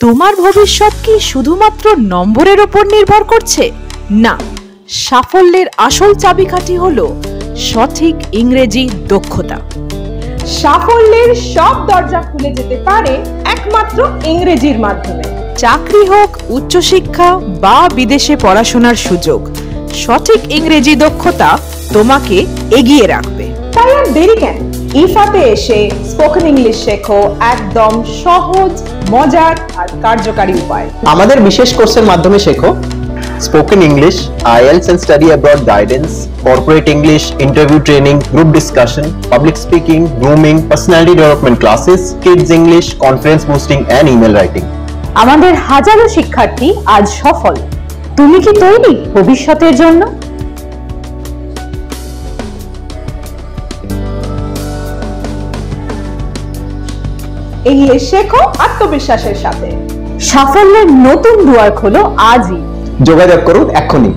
তোমার ভবিষ্যৎ কি শুধুমাত্র নম্বরের উপর নির্ভর করছে? না, সাফল্যের আসল চাবিকাঠি হলো সঠিক ইংরেজি দক্ষতা। সাফল্যের সব দরজা খুলে যেতে পারে একমাত্র ইংরেজির মাধ্যমে। চাকরি হোক, উচ্চশিক্ষা বা বিদেশে পড়াশোনার সুযোগ, সঠিক ইংরেজি দক্ষতা তোমাকে এগিয়ে রাখবে। তাই আর দেরি কেন? ইফাতে এসে স্পোকেন ইংলিশ শেখো একদম সহজ, মজার আর কার্যকারী উপায়। আমাদের বিশেষ কোর্সের মাধ্যমে শেখো spoken English, IELTS and study abroad guidance, corporate English, interview training, group discussion, public speaking, grooming, personality development classes, kids English, conference boosting and email writing. আমাদের হাজারো শিক্ষার্থী আজ সফল। তুমি কি তৈরি ভবিষ্যতের জন্য? ইংলিশ শেখো আত্মবিশ্বাসের সাথে। সাফল্যের নতুন দুয়ার খোলো আজই। যোগাযোগ করুন এক্ষুনি।